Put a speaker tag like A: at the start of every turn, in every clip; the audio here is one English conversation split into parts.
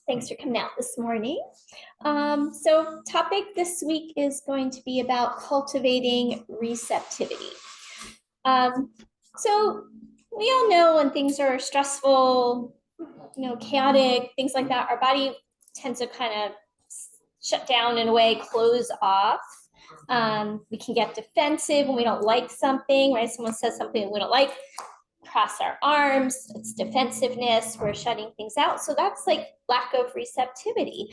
A: Thanks for coming out this morning. So topic this week is going to be about cultivating receptivity. So we all know when things are stressful, chaotic, things like that, our body tends to kind of shut down in a way, close off. We can get defensive when we don't like something, right? Someone says something we don't like, cross our arms, it's defensiveness, we're shutting things out. So that's like lack of receptivity.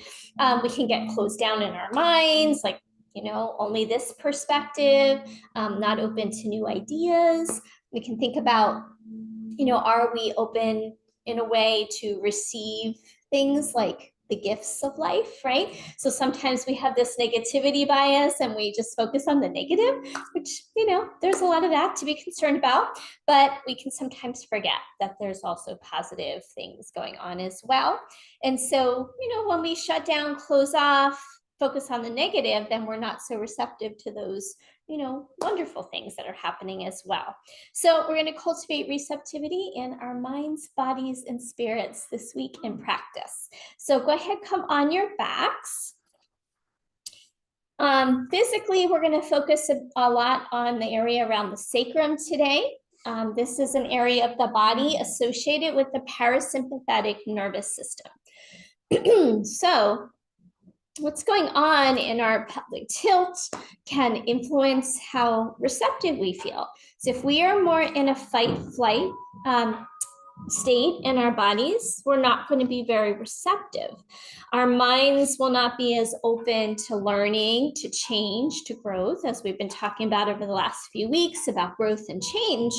A: We can get closed down in our minds, like, only this perspective, not open to new ideas. We can think about, are we open in a way to receive things like the gifts of life, right? So sometimes we have this negativity bias and we just focus on the negative, which, there's a lot of that to be concerned about, but we can sometimes forget that there's also positive things going on as well. And so, when we shut down, close off, focus on the negative, then we're not so receptive to those, wonderful things that are happening as well. So we're going to cultivate receptivity in our minds, bodies, and spirits this week in practice. So go ahead, come on your backs. Physically, we're going to focus a lot on the area around the sacrum today. This is an area of the body associated with the parasympathetic nervous system. So what's going on in our pelvic tilt can influence how receptive we feel. So if we are more in a fight-flight state in our bodies, we're not going to be very receptive. Our minds will not be as open to learning, to change, to growth, as we've been talking about over the last few weeks about growth and change.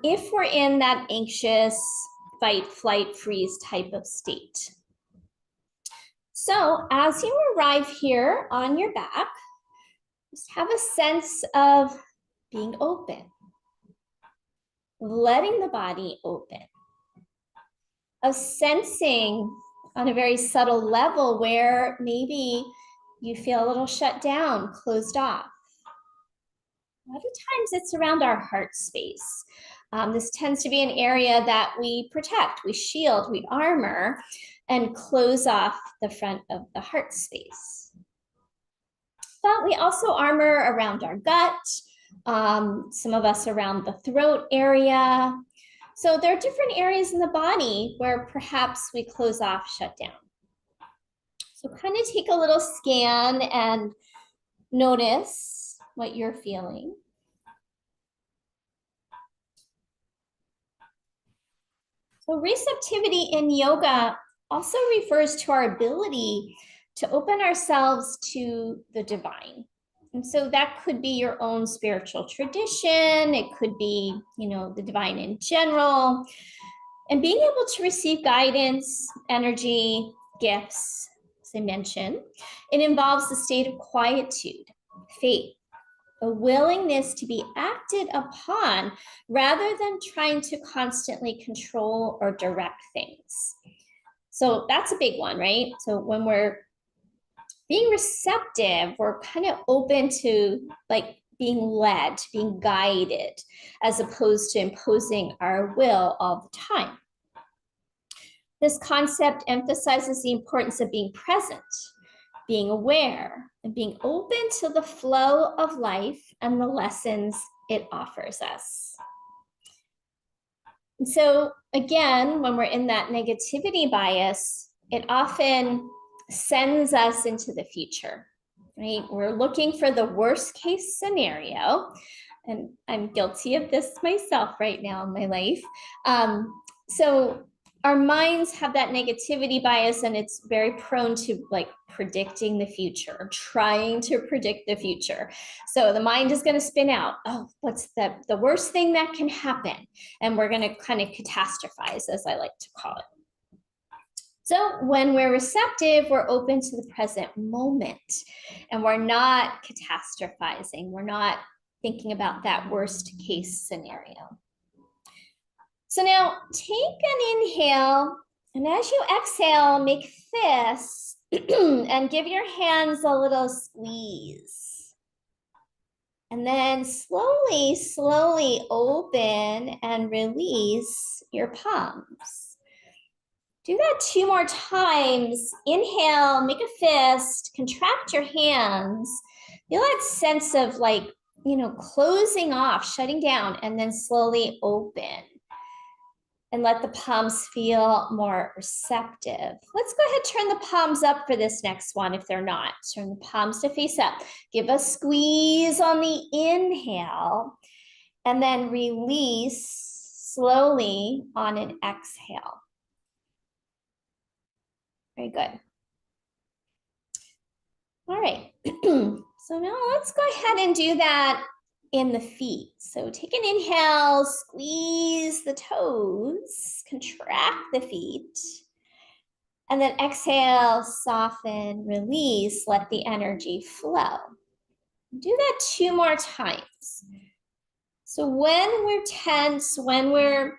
A: If we're in that anxious, fight, flight, freeze type of state. So as you arrive here on your back, just have a sense of being open, letting the body open, of sensing on a very subtle level where maybe you feel a little shut down, closed off. A lot of times it's around our heart space. This tends to be an area that we protect, we shield, we armor, and close off the front of the heart space. But we also armor around our gut, some of us around the throat area. So there are different areas in the body where perhaps we close off, shut down. So kind of take a little scan and notice what you're feeling. So receptivity in yoga also refers to our ability to open ourselves to the divine. And so that could be your own spiritual tradition. It could be, the divine in general. And being able to receive guidance, energy, gifts, as I mentioned, it involves a state of quietude, faith, a willingness to be acted upon rather than trying to constantly control or direct things. So that's a big one, right? So when we're being receptive, we're kind of open to like being led, being guided, as opposed to imposing our will all the time. This concept emphasizes the importance of being present, being aware, and being open to the flow of life and the lessons it offers us. And so again, when we're in that negativity bias, it often sends us into the future, right? We're looking for the worst case scenario. And I'm guilty of this myself right now in my life. So our minds have that negativity bias, and it's very prone to like predicting the future, trying to predict the future. So the mind is going to spin out, oh, what's the worst thing that can happen? And we're going to kind of catastrophize, as I like to call it. So when we're receptive, we're open to the present moment, and we're not catastrophizing. We're not thinking about that worst case scenario. So now take an inhale, and as you exhale, make fists and give your hands a little squeeze. And then slowly, slowly open and release your palms. Do that 2 more times. Inhale, make a fist, contract your hands. Feel that sense of like, closing off, shutting down, and then slowly open. And let the palms feel more receptive. Let's go ahead, turn the palms up for this next one if they're not. Turn the palms to face up. Give a squeeze on the inhale, and then release slowly on an exhale. Very good. All right. So now let's go ahead and do that in the feet. So take an inhale, squeeze the toes, contract the feet, and then exhale, soften, release, let the energy flow. Do that 2 more times. So when we're tense, when we're,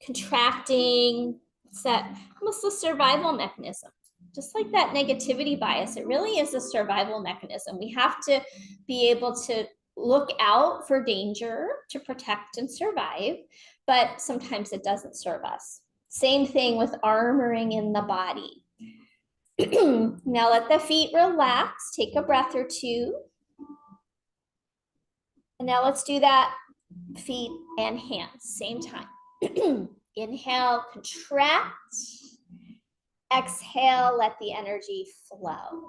A: contracting, it's that almost a survival mechanism. Just like that negativity bias, it really is a survival mechanism. We have to be able to look out for danger to protect and survive, but sometimes it doesn't serve us. Same thing with armoring in the body. Now let the feet relax, take a breath or two. And now let's do that feet and hands, same time. Inhale, contract. Exhale, let the energy flow.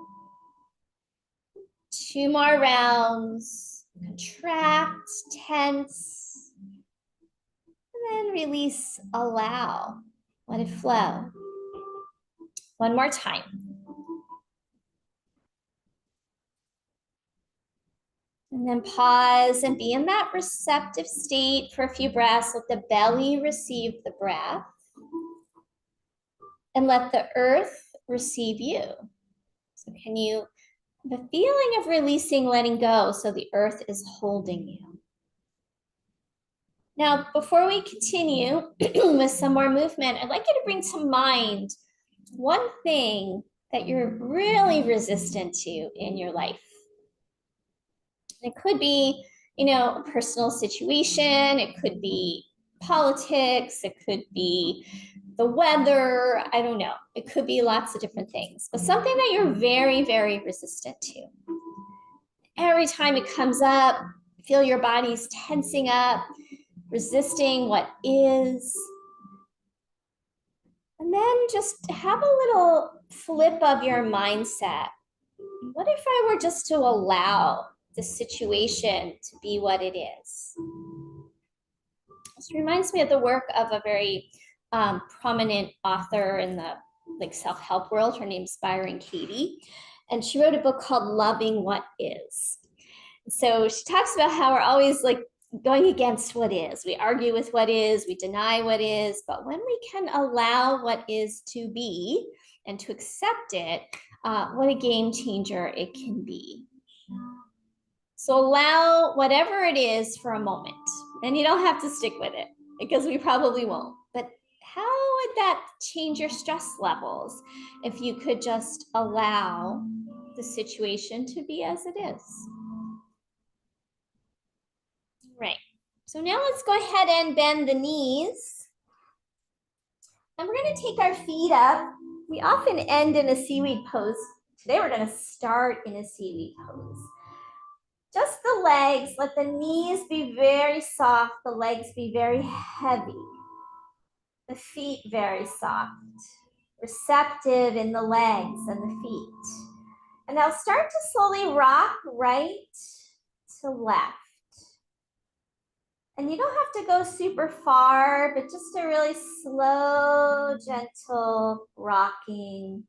A: 2 more rounds. Contract, tense, and then release, allow. Let it flow. 1 more time. And then pause and be in that receptive state for a few breaths. Let the belly receive the breath. And let the earth receive you. So can you, the feeling of releasing, letting go, so the earth is holding you. Now, before we continue with some more movement, I'd like you to bring to mind one thing that you're really resistant to in your life. It could be, a personal situation. It could be politics. It could be the weather. I don't know. It could be lots of different things, but something that you're very, very resistant to. Every time it comes up, feel your body's tensing up, resisting what is. And then just have a little flip of your mindset. What if I were just to allow the situation to be what it is? This reminds me of the work of a very prominent author in the self-help world. Her name's Byron Katie, and she wrote a book called Loving What Is. So she talks about how we're always going against what is. We argue with what is, we deny what is, but when we can allow what is to be and to accept it, what a game changer it can be. So allow whatever it is for a moment, and you don't have to stick with it because we probably won't. But how would that change your stress levels if you could just allow the situation to be as it is? Right. So now let's go ahead and bend the knees. And we're going to take our feet up. We often end in a seaweed pose. Today we're going to start in a seaweed pose. Just the legs, let the knees be very soft, the legs be very heavy, the feet very soft, receptive in the legs and the feet. And now start to slowly rock right to left. And you don't have to go super far, but just a really slow, gentle rocking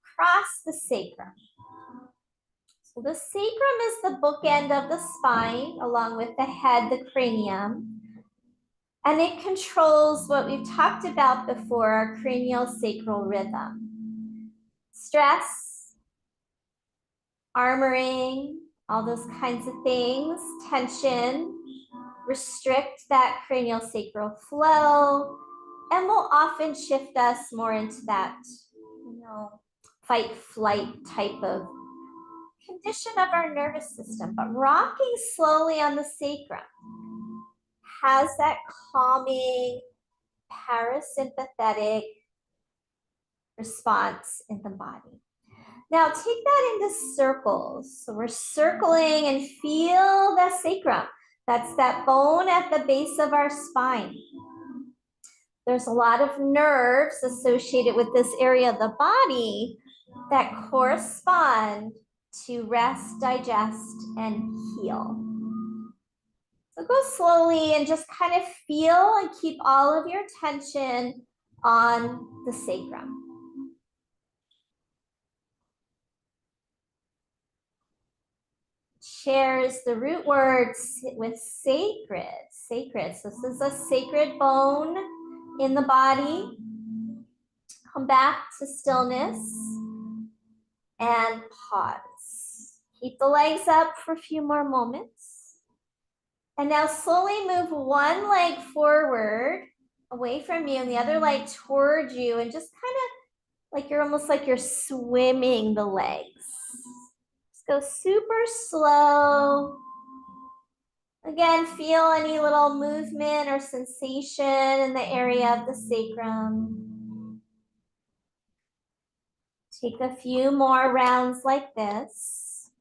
A: across the sacrum. So the sacrum is the bookend of the spine, along with the head, the cranium. And it controls what we've talked about before, our cranial sacral rhythm. Stress, armoring, all those kinds of things, tension, restrict that cranial sacral flow, and will often shift us more into that, fight flight type of condition of our nervous system. But rocking slowly on the sacrum has that calming, parasympathetic response in the body. Now take that into circles. So we're circling and feel the sacrum. That's that bone at the base of our spine. There's a lot of nerves associated with this area of the body that correspond to rest, digest, and heal. So go slowly and just kind of feel and keep all of your attention on the sacrum. Shares the root word with sacred. Sacred. So this is a sacred bone in the body. Come back to stillness and pause. Keep the legs up for a few more moments. And now slowly move one leg forward away from you and the other leg toward you, and just kind of like you're almost like you're swimming the legs. Just go super slow. Again, feel any little movement or sensation in the area of the sacrum. Take a few more rounds like this.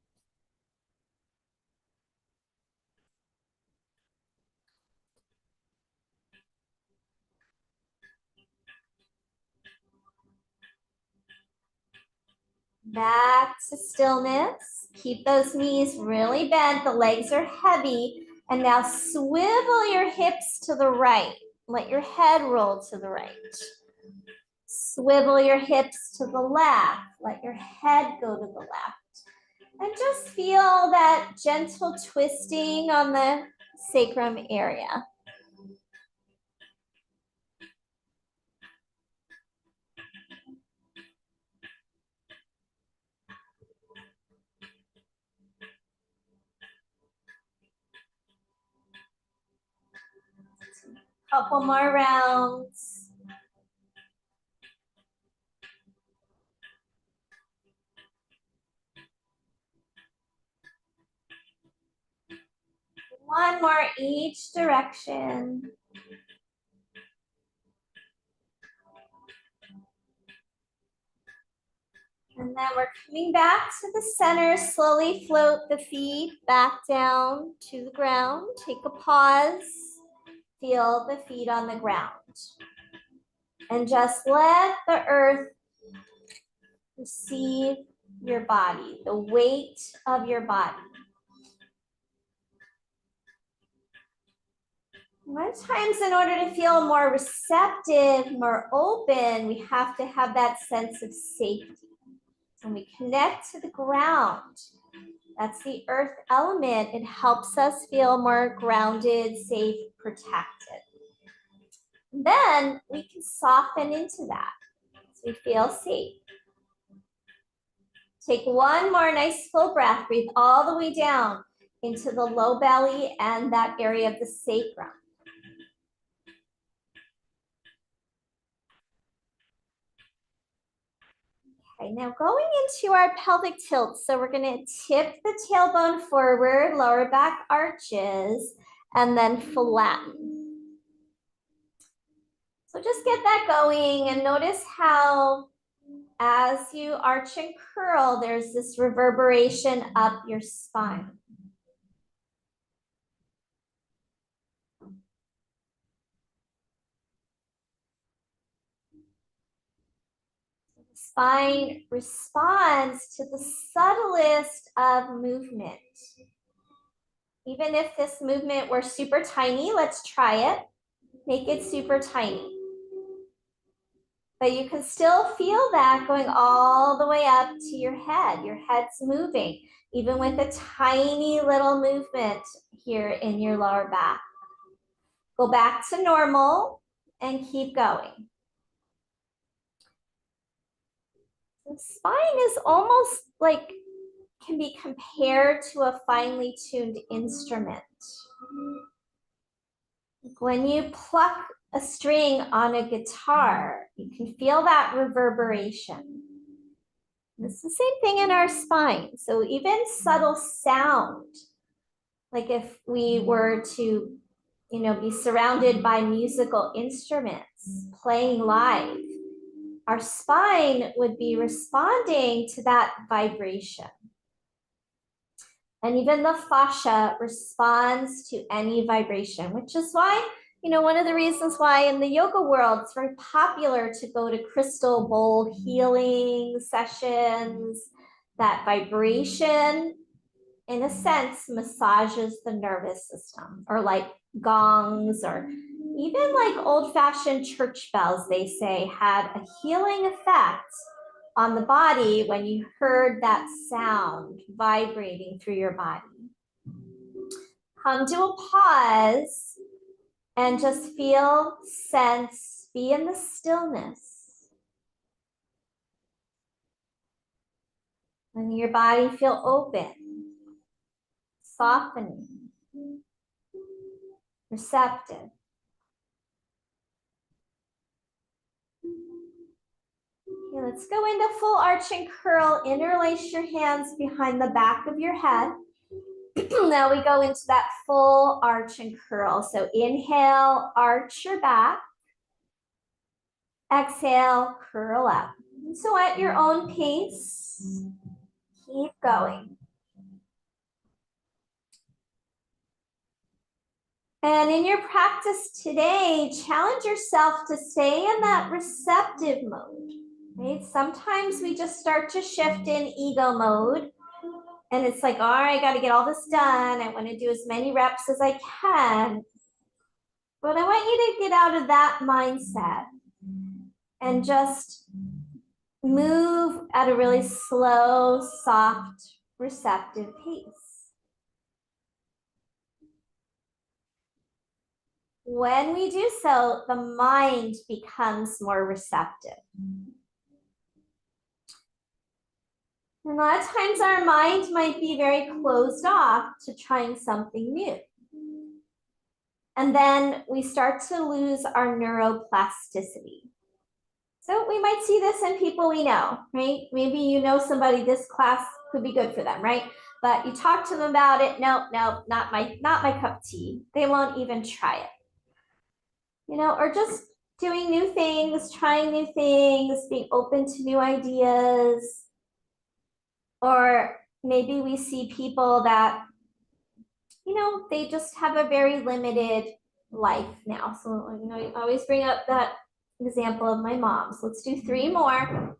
A: Back to stillness. Keep those knees really bent. The legs are heavy. And now swivel your hips to the right. Let your head roll to the right. Swivel your hips to the left. Let your head go to the left. And just feel that gentle twisting on the sacrum area. Couple more rounds. One more each direction. And then we're coming back to the center. Slowly float the feet back down to the ground. Take a pause. Feel the feet on the ground. And just let the earth receive your body, the weight of your body. A lot of times, in order to feel more receptive, more open, we have to have that sense of safety. When we connect to the ground, that's the earth element, it helps us feel more grounded, safe, protected. Then we can soften into that so we feel safe. Take one more nice full breath. Breathe all the way down into the low belly and that area of the sacrum. Okay, now going into our pelvic tilt. So we're going to tip the tailbone forward, lower back arches, and then flatten. So just get that going and notice how as you arch and curl, there's this reverberation up your spine. The spine responds to the subtlest of movement. Even if this movement were super tiny, let's try it. Make it super tiny. But you can still feel that going all the way up to your head. Your head's moving, even with a tiny little movement here in your lower back. Go back to normal and keep going. The spine is almost like, can be compared to a finely tuned instrument. When you pluck a string on a guitar, you can feel that reverberation. It's the same thing in our spine. So even subtle sound, like if we were to be surrounded by musical instruments playing live, our spine would be responding to that vibration. And even the fascia responds to any vibration, which is why, one of the reasons why in the yoga world, it's very popular to go to crystal bowl healing sessions. That vibration, in a sense, massages the nervous system, or like gongs, or even like old-fashioned church bells, they say, had a healing effect on the body when you heard that sound vibrating through your body. Come to a pause and just feel, sense, be in the stillness. And your body feel open, softening, receptive. Okay, let's go into full arch and curl. Interlace your hands behind the back of your head. Now we go into that full arch and curl. So inhale, arch your back. Exhale, curl up. So at your own pace, keep going. And in your practice today, challenge yourself to stay in that receptive mode. Right? Sometimes we just start to shift in ego mode. And it's like, all right, I got to get all this done. I want to do as many reps as I can. But I want you to get out of that mindset and just move at a really slow, soft, receptive pace. When we do so, the mind becomes more receptive. And a lot of times our mind might be very closed off to trying something new. And then we start to lose our neuroplasticity. So we might see this in people we know, right? Maybe you know somebody, this class could be good for them, right? But you talk to them about it, no, not my cup of tea. They won't even try it. Or just doing new things, trying new things, being open to new ideas. Or maybe we see people that, they just have a very limited life now. So, I always bring up that example of my mom. So let's do 3 more.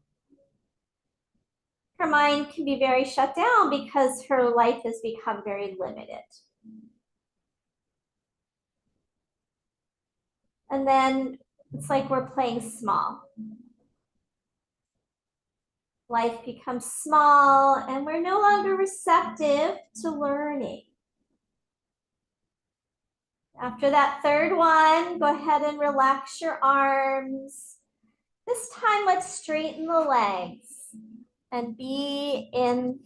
A: Her mind can be very shut down because her life has become very limited. And then it's like we're playing small. Life becomes small and we're no longer receptive to learning. After that 3rd one, go ahead and relax your arms. This time, let's straighten the legs and be in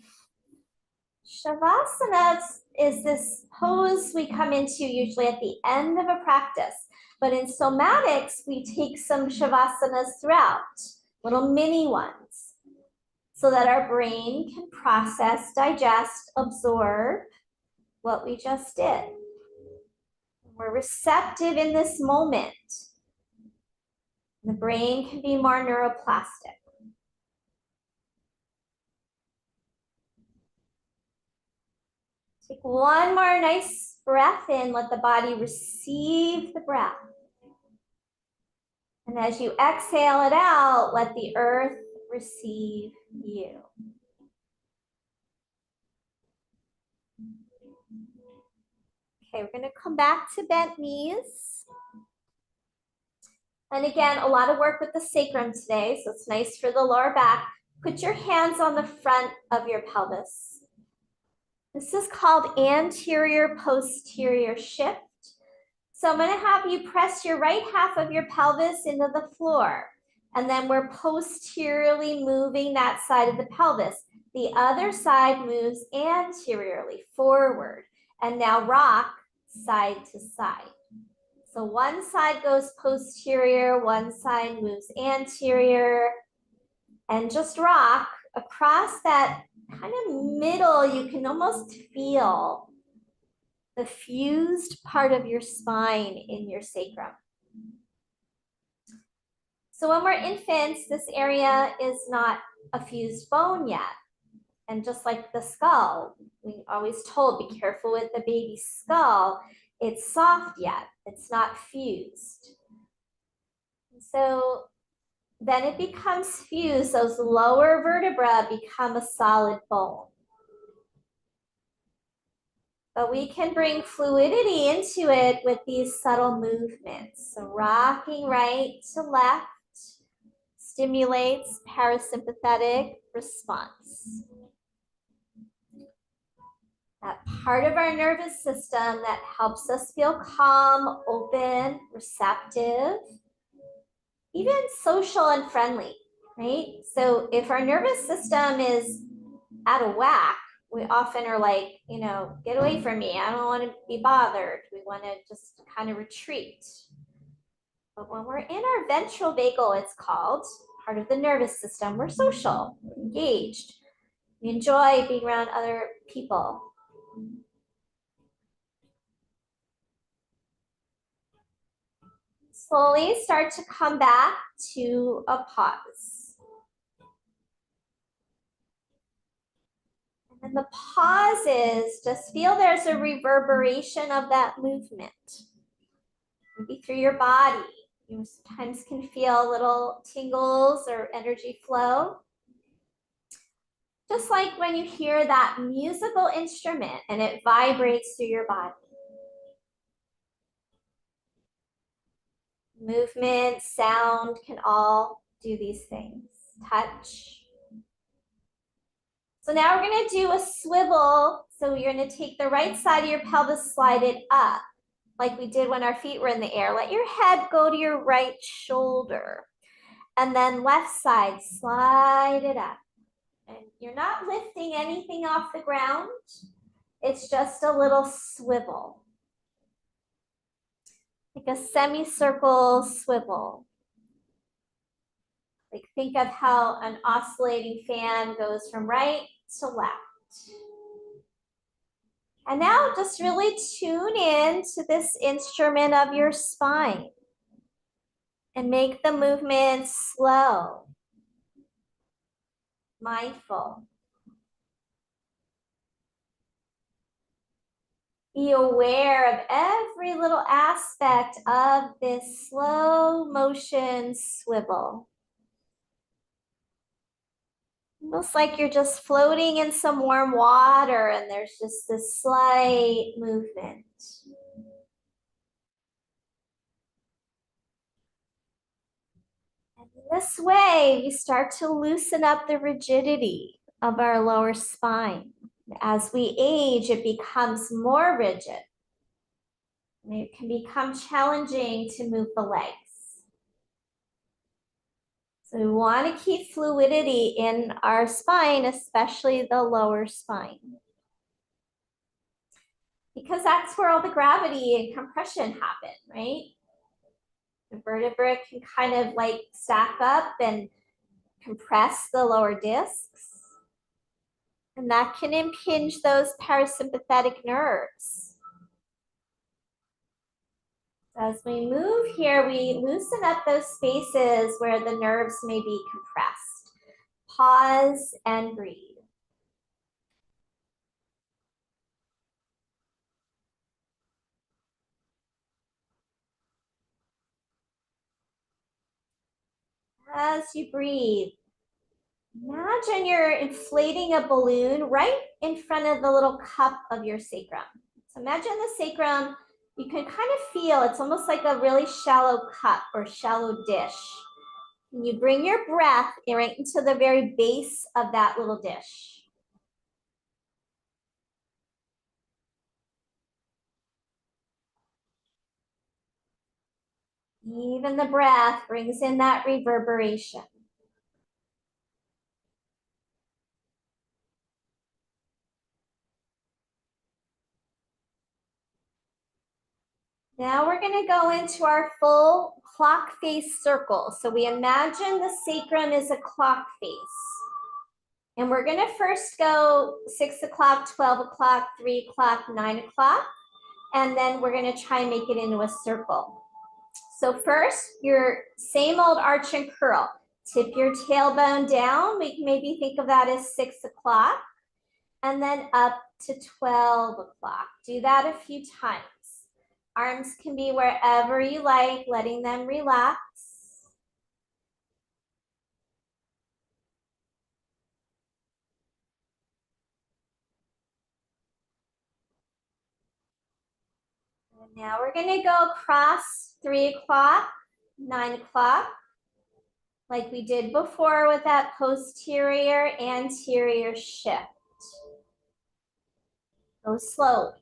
A: Shavasana. Is this pose we come into usually at the end of a practice. But in somatics, we take some Shavasanas throughout, little mini ones, so that our brain can process, digest, absorb what we just did. We're receptive in this moment. The brain can be more neuroplastic. Take one more nice breath in, let the body receive the breath. And as you exhale it out, let the earth receive you. Okay, we're going to come back to bent knees. And again, a lot of work with the sacrum today, so it's nice for the lower back. Put your hands on the front of your pelvis. This is called anterior posterior shift. So I'm going to have you press your right half of your pelvis into the floor. And then we're posteriorly moving that side of the pelvis. The other side moves anteriorly forward. And now rock side to side. So one side goes posterior, one side moves anterior, and just rock across that kind of middle. You can almost feel the fused part of your spine in your sacrum. So when we're infants, this area is not a fused bone yet. And just like the skull, we always told, be careful with the baby's skull. It's soft yet, it's not fused. So then it becomes fused, those lower vertebrae become a solid bone. But we can bring fluidity into it with these subtle movements. So rocking right to left stimulates parasympathetic response. That part of our nervous system that helps us feel calm, open, receptive, even social and friendly, right? So if our nervous system is out of whack, we often are like, get away from me. I don't want to be bothered. We want to just kind of retreat. But when we're in our ventral vagal, it's called, part of the nervous system, we're social, we're engaged. We enjoy being around other people. Slowly start to come back to a pause. And the pause is just feel there's a reverberation of that movement. Maybe through your body. You sometimes can feel little tingles or energy flow. Just like when you hear that musical instrument and it vibrates through your body. Movement, sound can all do these things. Touch. So now we're going to do a swivel. So you're going to take the right side of your pelvis, slide it up, like we did when our feet were in the air. Let your head go to your right shoulder. And then left side, slide it up. And you're not lifting anything off the ground. It's just a little swivel. Like a semicircle swivel. Like think of how an oscillating fan goes from right to left. And now just really tune in to this instrument of your spine and make the movement slow, mindful. Be aware of every little aspect of this slow motion swivel. Almost like you're just floating in some warm water and there's just this slight movement. And in this way, we start to loosen up the rigidity of our lower spine. As we age, it becomes more rigid. And it can become challenging to move the legs. So we want to keep fluidity in our spine, especially the lower spine. Because that's where all the gravity and compression happen, right? The vertebrae can kind of like stack up and compress the lower discs. And that can impinge those parasympathetic nerves. As we move here, we loosen up those spaces where the nerves may be compressed. Pause and breathe. As you breathe, imagine you're inflating a balloon right in front of the little cup of your sacrum. So imagine the sacrum, you can kind of feel it's almost like a really shallow cup or shallow dish. And you bring your breath right into the very base of that little dish. Even the breath brings in that reverberation. Now we're going to go into our full clock face circle. So we imagine the sacrum is a clock face. And we're going to first go 6 o'clock, 12 o'clock, 3 o'clock, 9 o'clock. and then we're gonna try and make it into a circle. So first, your same old arch and curl. Tip your tailbone down. We can maybe think of that as 6 o'clock, and then up to 12 o'clock. Do that a few times. Arms can be wherever you like, letting them relax. And now we're gonna go across 3 o'clock, 9 o'clock, like we did before with that posterior anterior shift. Go slowly.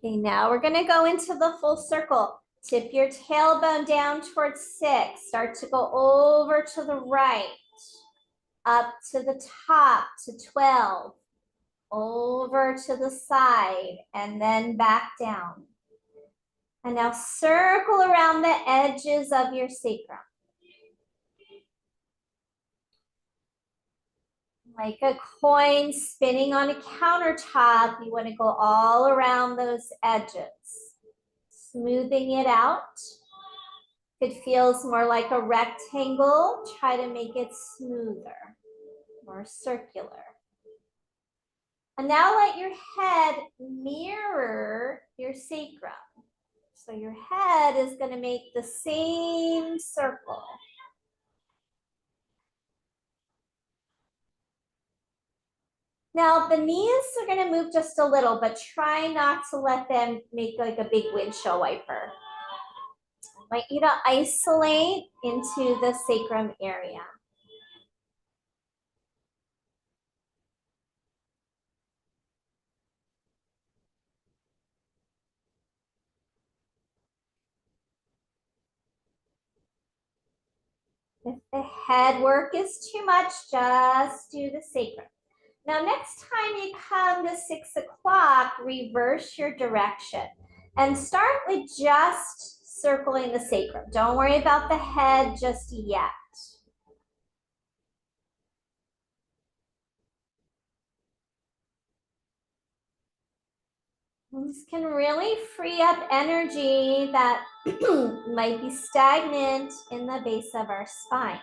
A: Okay, now we're gonna go into the full circle. Tip your tailbone down towards 6. Start to go over to the right, up to the top to 12, over to the side, and then back down. And now circle around the edges of your sacrum. Like a coin spinning on a countertop, you want to go all around those edges, smoothing it out. If it feels more like a rectangle, try to make it smoother, more circular. And now let your head mirror your sacrum. So your head is going to make the same circle. Now the knees are going to move just a little, but try not to let them make like a big windshield wiper. I want you to isolate into the sacrum area. If the head work is too much, just do the sacrum. Now, next time you come to 6 o'clock, reverse your direction and start with just circling the sacrum. Don't worry about the head just yet. This can really free up energy that might be stagnant in the base of our spine.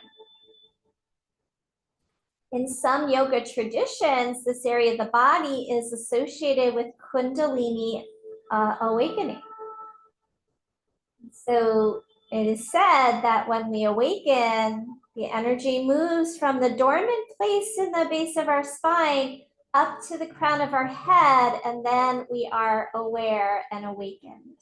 A: In some yoga traditions, this area of the body is associated with Kundalini awakening. So it is said that when we awaken, the energy moves from the dormant place in the base of our spine up to the crown of our head, and then we are aware and awakened.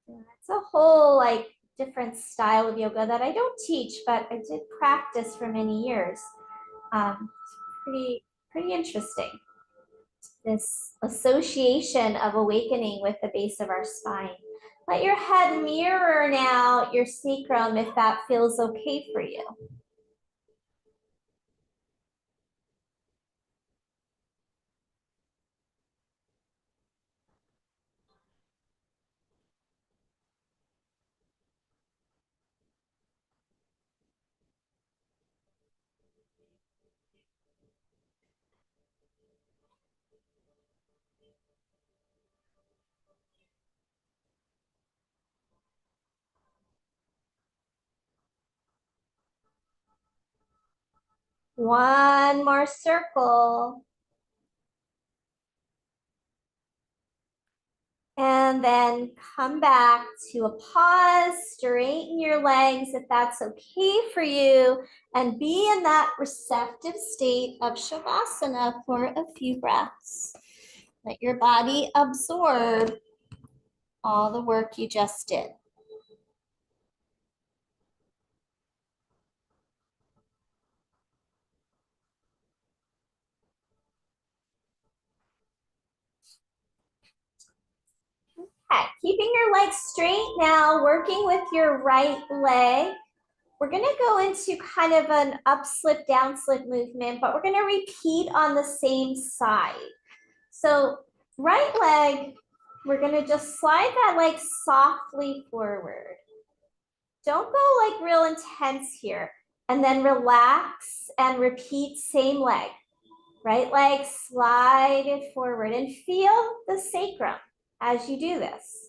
A: It's a whole like different style of yoga that I don't teach, but I did practice for many years. Pretty interesting. This association of awakening with the base of our spine. Let your head mirror now your sacrum if that feels okay for you. One more circle. And then come back to a pause, straighten your legs if that's okay for you, and be in that receptive state of Shavasana for a few breaths. Let your body absorb all the work you just did. Okay, keeping your legs straight now, working with your right leg. We're gonna go into kind of an up slip, down slip movement, but we're gonna repeat on the same side. So right leg, we're gonna just slide that leg softly forward. Don't go like real intense here. And then relax and repeat same leg. Right leg, slide it forward and feel the sacrum as you do this.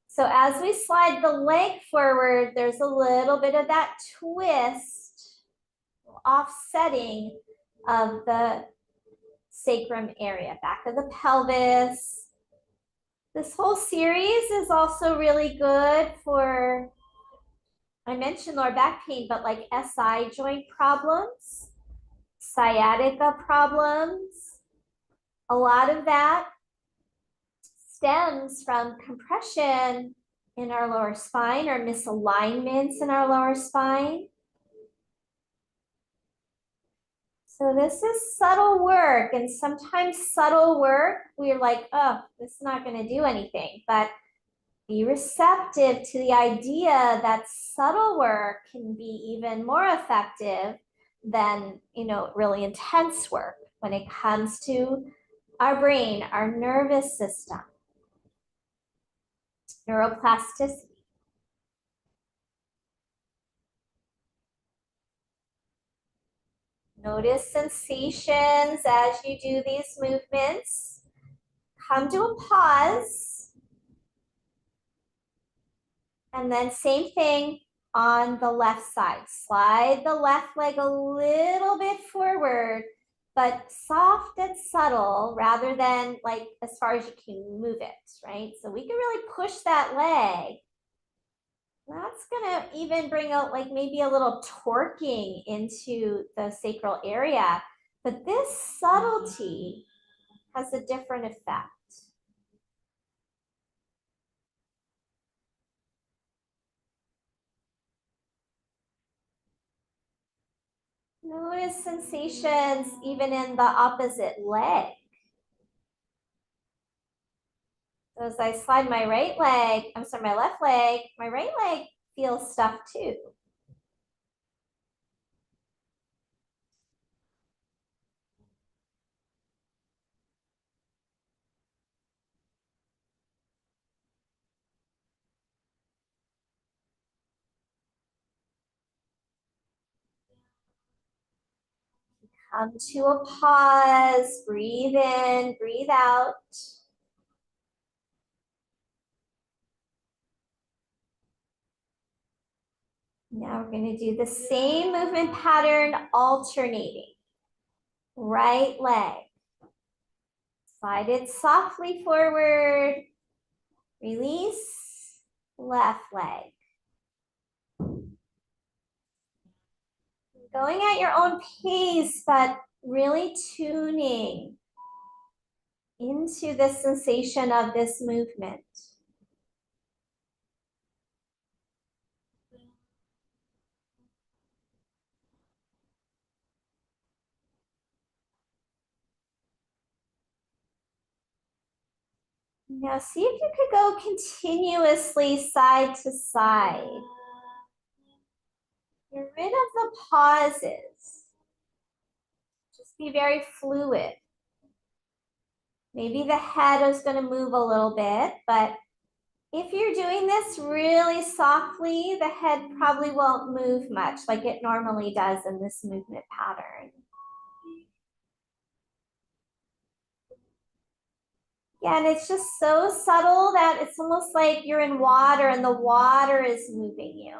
A: So as we slide the leg forward, there's a little bit of that twist, offsetting of the sacrum area, back of the pelvis. This whole series is also really good for, I mentioned lower back pain, but like SI joint problems, sciatica problems. A lot of that stems from compression in our lower spine or misalignments in our lower spine. So this is subtle work, and sometimes subtle work, we're like, oh, this is not going to do anything. But be receptive to the idea that subtle work can be even more effective than, really intense work when it comes to our brain, our nervous system, neuroplasticity. Notice sensations as you do these movements. Come to a pause. And then same thing on the left side. Slide the left leg a little bit forward, but soft and subtle rather than like as far as you can move it, right? So we can really push that leg. That's gonna even bring out like maybe a little torquing into the sacral area. But this subtlety has a different effect. Notice sensations even in the opposite leg. So as I slide my my left leg, my right leg feels stuff too. Come to a pause, breathe in, breathe out. Now we're going to do the same movement pattern, alternating. Right leg. Slide it softly forward. Release. Left leg. Going at your own pace, but really tuning into the sensation of this movement. Now see if you could go continuously side to side. Get rid of the pauses. Just be very fluid. Maybe the head is going to move a little bit, but if you're doing this really softly, the head probably won't move much like it normally does in this movement pattern. Yeah, and it's just so subtle that it's almost like you're in water and the water is moving you.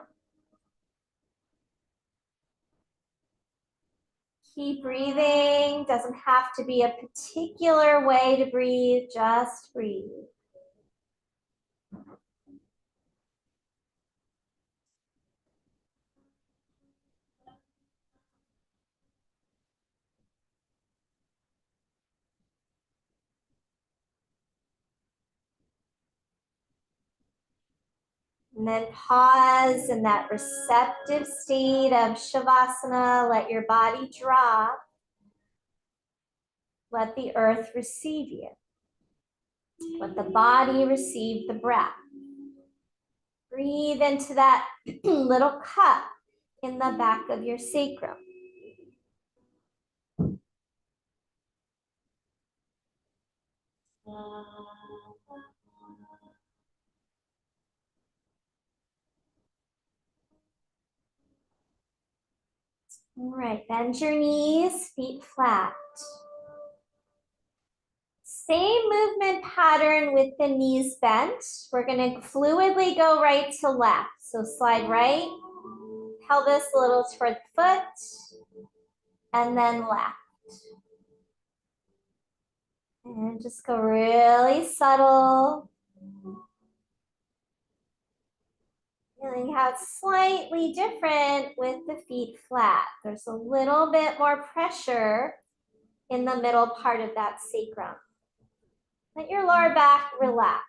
A: Keep breathing. Doesn't have to be a particular way to breathe, just breathe. And then pause in that receptive state of Shavasana. Let your body drop. Let the earth receive you. Let the body receive the breath. Breathe into that little cup in the back of your sacrum. All right, bend your knees, feet flat. Same movement pattern with the knees bent. We're gonna fluidly go right to left. So slide right, pelvis a little toward the foot, and then left. And just go really subtle. Feeling how it's slightly different with the feet flat. There's a little bit more pressure in the middle part of that sacrum. Let your lower back relax.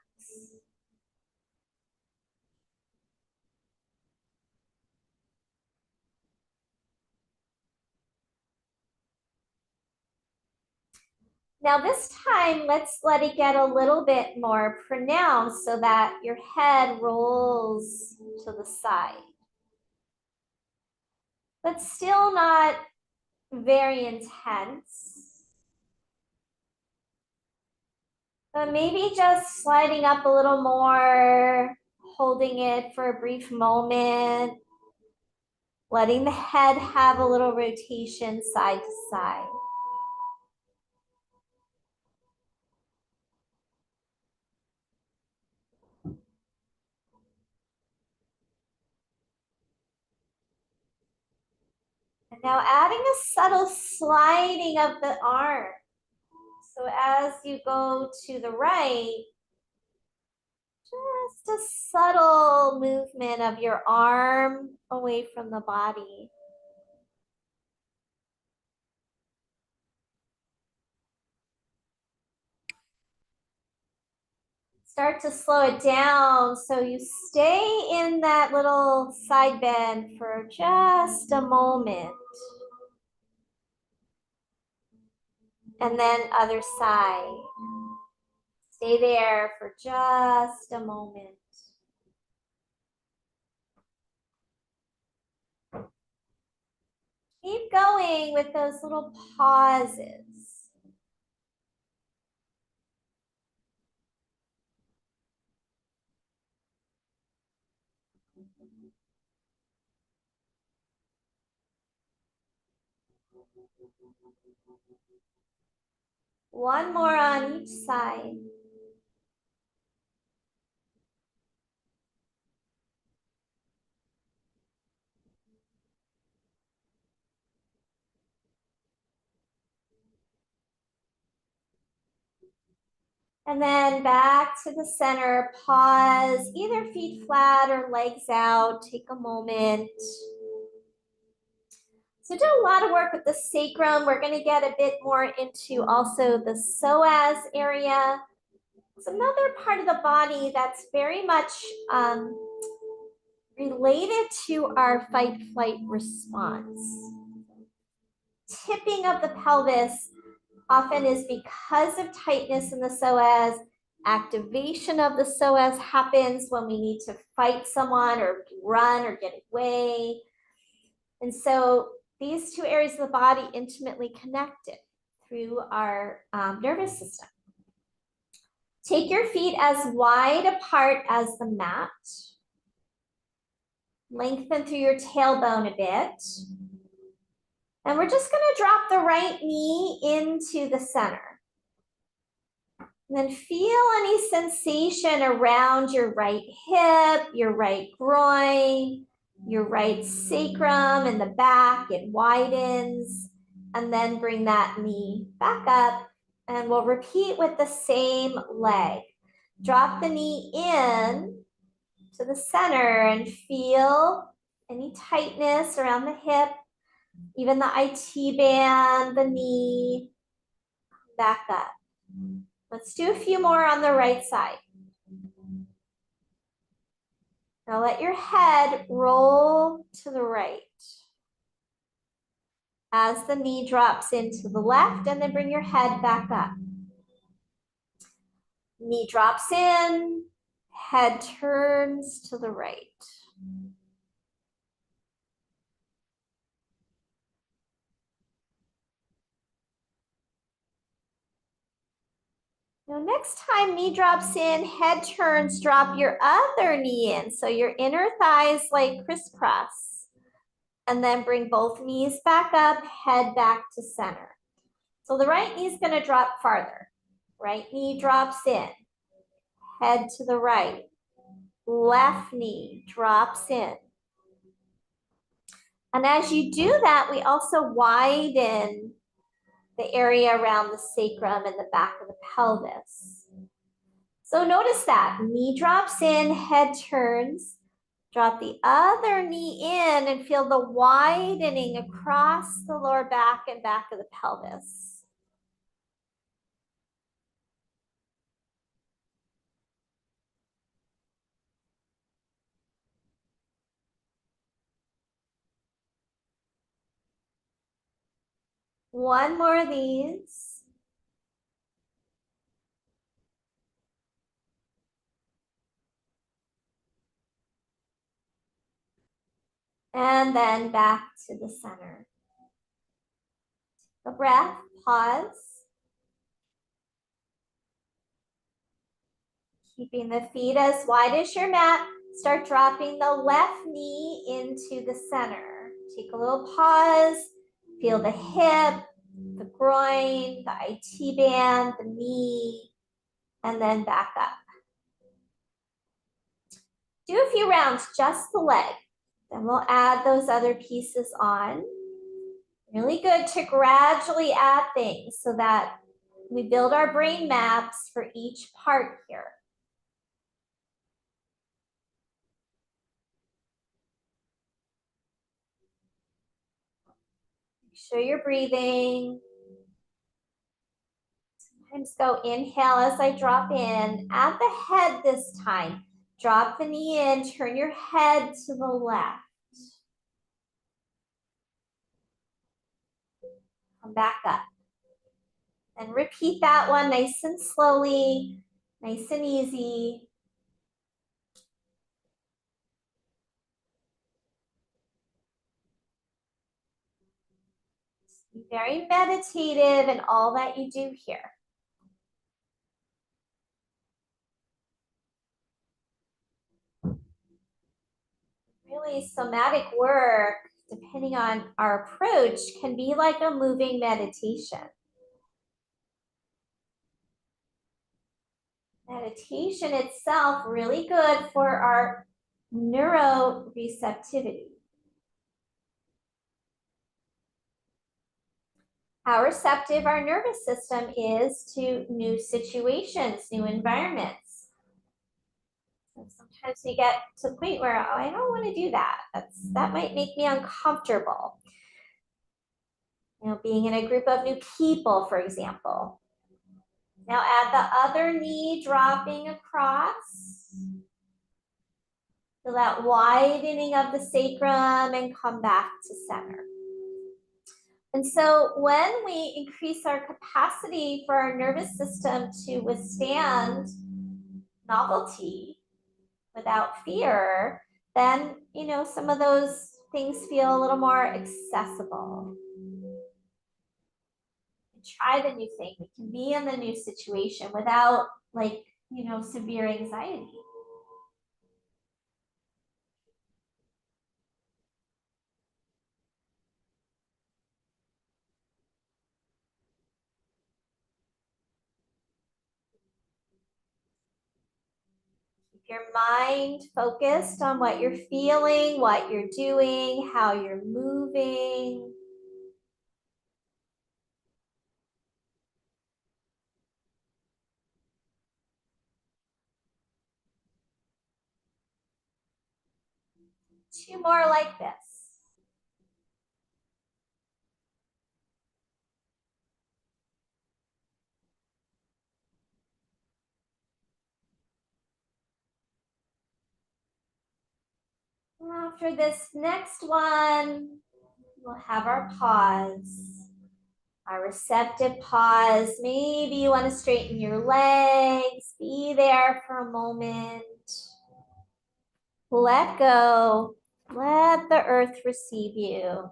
A: Now this time, let's let it get a little bit more pronounced so that your head rolls to the side. But still not very intense. But maybe just sliding up a little more, holding it for a brief moment, letting the head have a little rotation side to side. And now adding a subtle sliding of the arm. So as you go to the right, just a subtle movement of your arm away from the body. Start to slow it down so you stay in that little side bend for just a moment. And then other side. Stay there for just a moment. Keep going with those little pauses. One more on each side. And then back to the center, pause, either feet flat or legs out, take a moment. So do a lot of work with the sacrum. We're gonna get a bit more into also the psoas area. It's another part of the body that's very much related to our fight-flight response. Tipping of the pelvis often is because of tightness in the psoas. Activation of the psoas happens when we need to fight someone or run or get away. And so these two areas of the body intimately connected through our nervous system. Take your feet as wide apart as the mat. Lengthen through your tailbone a bit. And we're just going to drop the right knee into the center. And then feel any sensation around your right hip, your right groin, your right sacrum in the back. It widens. And then bring that knee back up. And we'll repeat with the same leg. Drop the knee in to the center and feel any tightness around the hip, even the IT band, the knee, back up. Let's do a few more on the right side. Now let your head roll to the right as the knee drops into the left, and then bring your head back up. Knee drops in, head turns to the right. Now next time knee drops in, head turns, drop your other knee in. So your inner thighs like crisscross. And then bring both knees back up, head back to center. So the right knee is going to drop farther. Right knee drops in, head to the right. Left knee drops in. And as you do that, we also widen the area around the sacrum and the back of the pelvis. So notice that knee drops in, head turns, drop the other knee in and feel the widening across the lower back and back of the pelvis. One more of these. And then back to the center. A breath, pause. Keeping the feet as wide as your mat. Start dropping the left knee into the center. Take a little pause. Feel the hip, the groin, the IT band, the knee, and then back up. Do a few rounds, just the leg. Then we'll add those other pieces on. Really good to gradually add things so that we build our brain maps for each part here. Make sure you're breathing. Sometimes go inhale as I drop in. At the head this time. Drop the knee in, turn your head to the left. Come back up. And repeat that one nice and slowly, nice and easy. Be very meditative in all that you do here. Really, somatic work, depending on our approach, can be like a moving meditation. Meditation itself really good for our neuroreceptivity. How receptive our nervous system is to new situations, new environments. So sometimes we get to the point where, oh, I don't want to do that. That might make me uncomfortable. You know, being in a group of new people, for example. Now add the other knee dropping across. Feel that widening of the sacrum and come back to center. And so when we increase our capacity for our nervous system to withstand novelty without fear, then, you know, some of those things feel a little more accessible. Try the new thing. We can be in the new situation without, like, you know, severe anxiety. Keep your mind focused on what you're feeling, what you're doing, how you're moving. Two more like this. After this next one, we'll have our pause, our receptive pause. Maybe you want to straighten your legs, be there for a moment. Let go, let the earth receive you.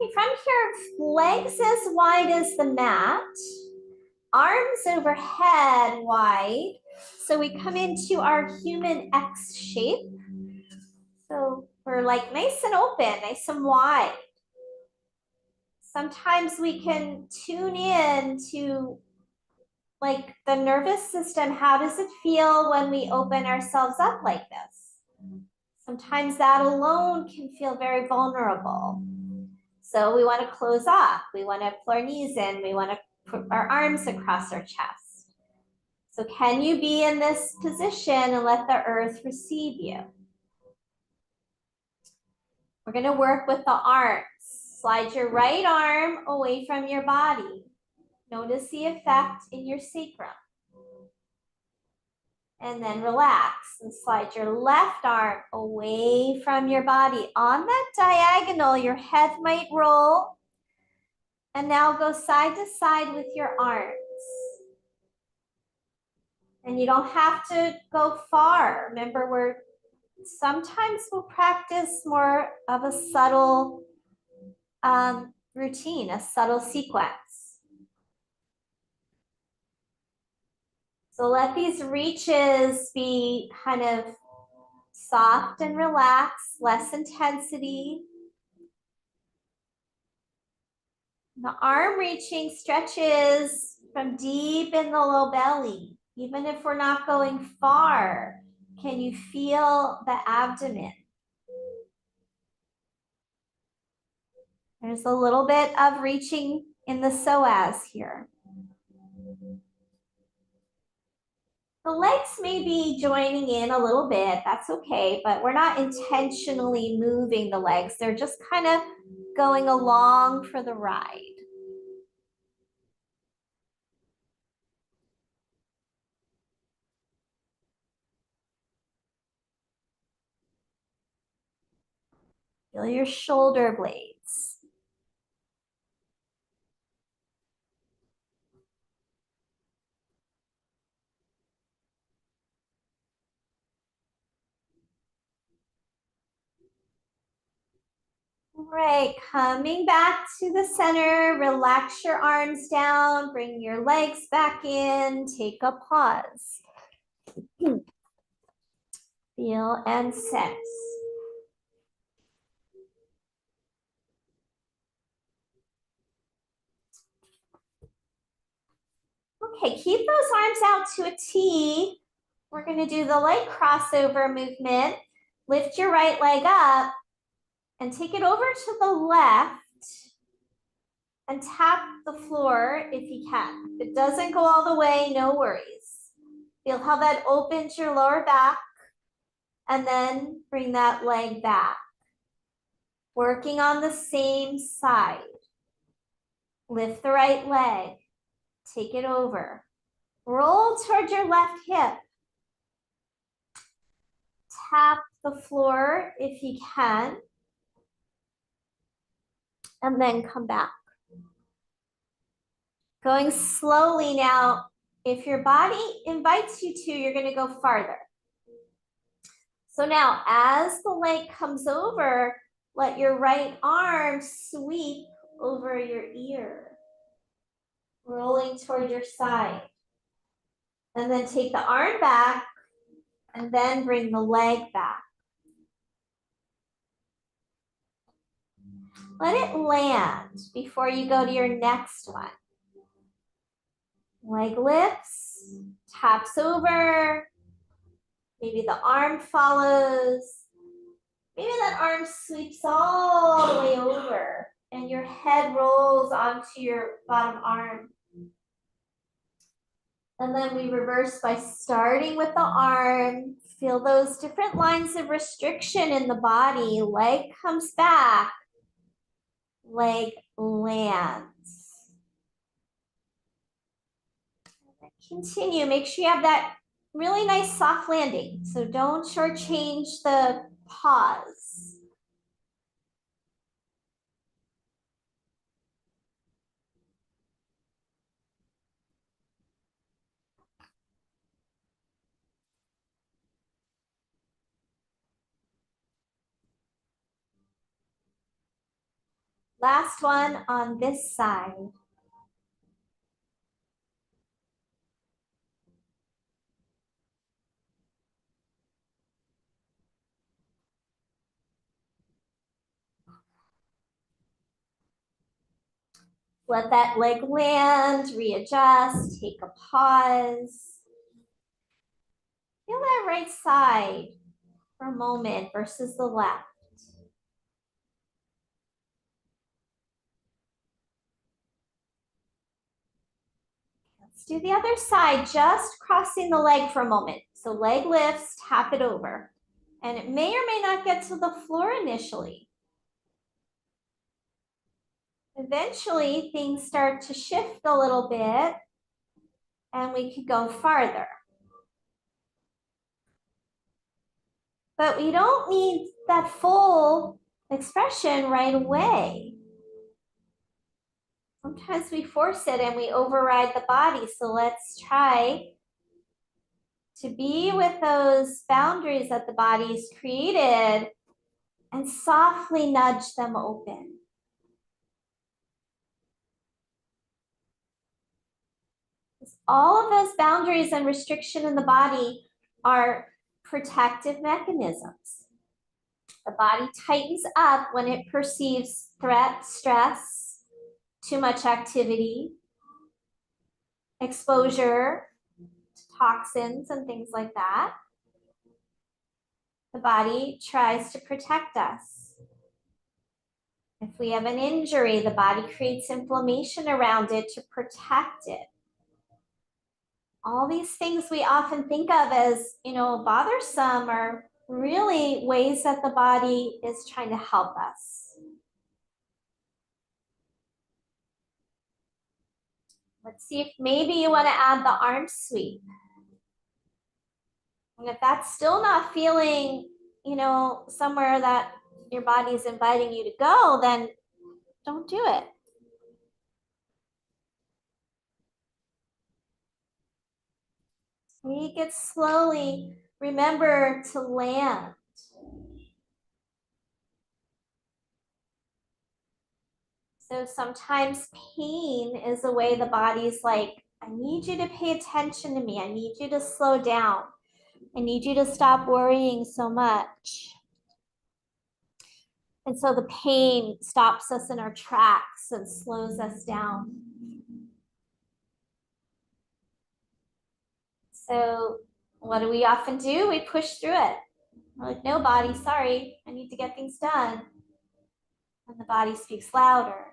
A: Okay, from here, legs as wide as the mat, arms overhead wide. So we come into our human X shape. So we're like nice and open, nice and wide. Sometimes we can tune in to like the nervous system. How does it feel when we open ourselves up like this? Sometimes that alone can feel very vulnerable. So we want to close off. We want to pull our knees in. We want to put our arms across our chest. So can you be in this position and let the earth receive you? We're going to work with the arms. Slide your right arm away from your body. Notice the effect in your sacrum. And then relax and slide your left arm away from your body. On that diagonal, your head might roll. And now go side to side with your arms. And you don't have to go far. Remember, sometimes we'll practice more of a subtle routine, a subtle sequence. So let these reaches be kind of soft and relaxed, less intensity. The arm reaching stretches from deep in the low belly. Even if we're not going far, can you feel the abdomen? There's a little bit of reaching in the psoas here. The legs may be joining in a little bit, that's okay, but we're not intentionally moving the legs. They're just kind of going along for the ride. Feel your shoulder blades. Right, coming back to the center, relax your arms down, bring your legs back in, take a pause. Feel and sense. Okay, keep those arms out to a T. We're going to do the leg crossover movement. Lift your right leg up and take it over to the left and tap the floor if you can. If it doesn't go all the way, no worries. Feel how that opens your lower back and then bring that leg back. Working on the same side. Lift the right leg, take it over. Roll towards your left hip. Tap the floor if you can. And then come back. Going slowly now. If your body invites you to, you're going to go farther. So now as the leg comes over, let your right arm sweep over your ear, rolling toward your side. And then take the arm back and then bring the leg back. Let it land before you go to your next one. Leg lifts, taps over. Maybe the arm follows. Maybe that arm sweeps all the way over and your head rolls onto your bottom arm. And then we reverse by starting with the arm. Feel those different lines of restriction in the body. Leg comes back. Leg lands. Continue. Make sure you have that really nice soft landing. So don't shortchange the pause. Last one on this side. Let that leg land, readjust, take a pause. Feel that right side for a moment versus the left. Let's do the other side, just crossing the leg for a moment. So leg lifts, tap it over. And it may or may not get to the floor initially. Eventually, things start to shift a little bit and we could go farther. But we don't need that full expression right away. Sometimes we force it and we override the body. So let's try to be with those boundaries that the body's created and softly nudge them open. All of those boundaries and restriction in the body are protective mechanisms. The body tightens up when it perceives threat, stress, too much activity, exposure to toxins and things like that. The body tries to protect us. If we have an injury, the body creates inflammation around it to protect it. All these things we often think of as, bothersome are really ways that the body is trying to help us. Let's see if maybe you want to add the arm sweep. And if that's still not feeling, somewhere that your body is inviting you to go, then don't do it. Take it slowly. Remember to land. So sometimes pain is a way the body's like, I need you to pay attention to me. I need you to slow down. I need you to stop worrying so much. And so the pain stops us in our tracks and slows us down. So what do we often do? We push through it. We're like, no, body, sorry, I need to get things done. And the body speaks louder.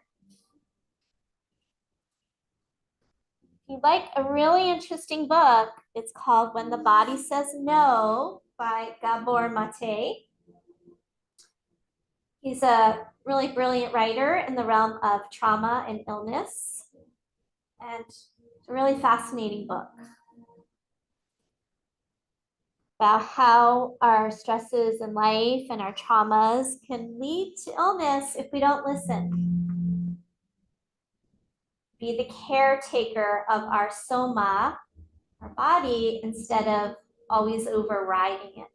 A: If you'd like a really interesting book, it's called When the Body Says No by Gabor Mate. He's a really brilliant writer in the realm of trauma and illness. And it's a really fascinating book about how our stresses in life and our traumas can lead to illness if we don't listen. Be the caretaker of our soma, our body, instead of always overriding it.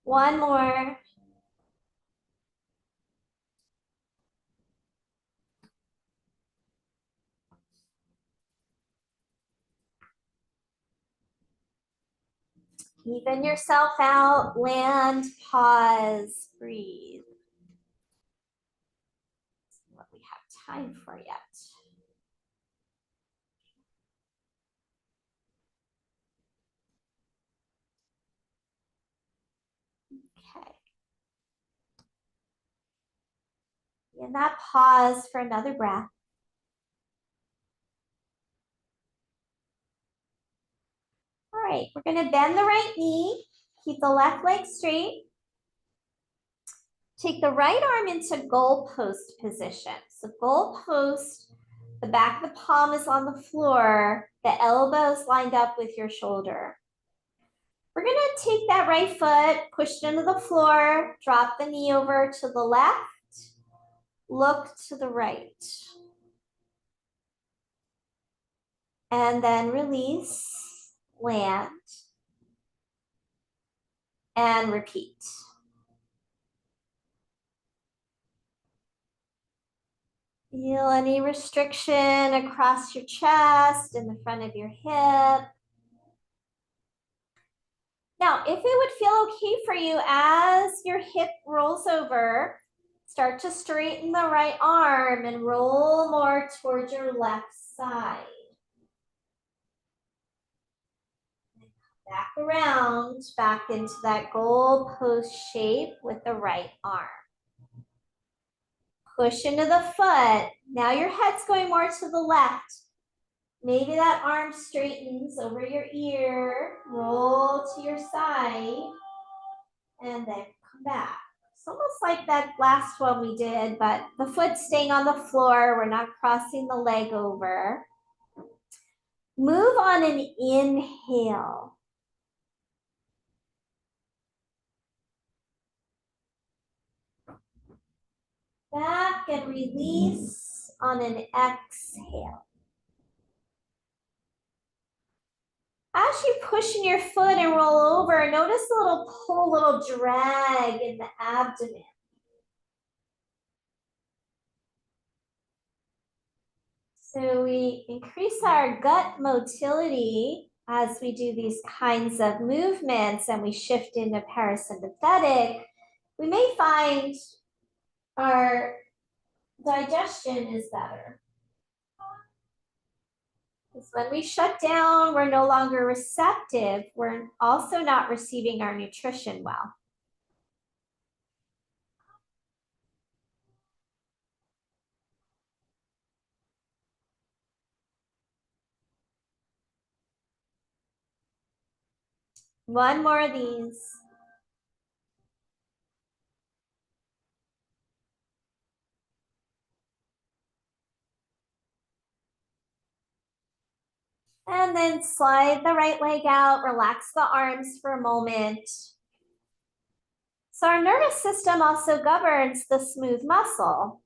A: One more. Even yourself out, land, pause, breathe. That's what we have time for yet. Okay. And that pause for another breath. All right, we're gonna bend the right knee, keep the left leg straight. Take the right arm into goalpost position. So goalpost, the back of the palm is on the floor, the elbows lined up with your shoulder. We're gonna take that right foot, push it into the floor, drop the knee over to the left, look to the right. And then release, land, and repeat. Feel any restriction across your chest, in the front of your hip. Now, if it would feel okay for you as your hip rolls over, start to straighten the right arm and roll more towards your left side. Back around, back into that goalpost shape with the right arm. Push into the foot. Now your head's going more to the left. Maybe that arm straightens over your ear, roll to your side, and then come back. It's almost like that last one we did, but the foot staying on the floor, we're not crossing the leg over. Move on an inhale. Back and release on an exhale. As you push in your foot and roll over, notice a little pull, little drag in the abdomen. So we increase our gut motility as we do these kinds of movements and we shift into parasympathetic. We may find our digestion is better. Because when we shut down, we're no longer receptive. We're also not receiving our nutrition well. One more of these. And then slide the right leg out, relax the arms for a moment. So our nervous system also governs the smooth muscle.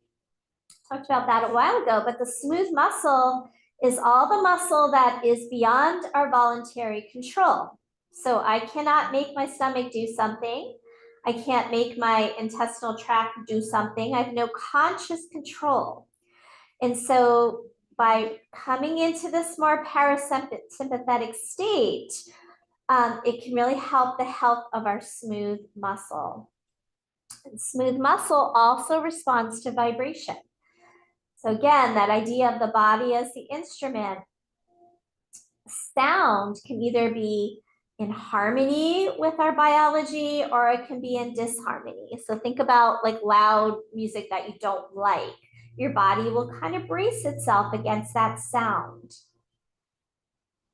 A: Talked about that a while ago, but the smooth muscle is all the muscle that is beyond our voluntary control. So I cannot make my stomach do something. I can't make my intestinal tract do something. I have no conscious control. And so by coming into this more parasympathetic state, it can really help the health of our smooth muscle. And smooth muscle also responds to vibration. So again, that idea of the body as the instrument, sound can either be in harmony with our biology or it can be in disharmony. So think about like loud music that you don't like. Your body will kind of brace itself against that sound.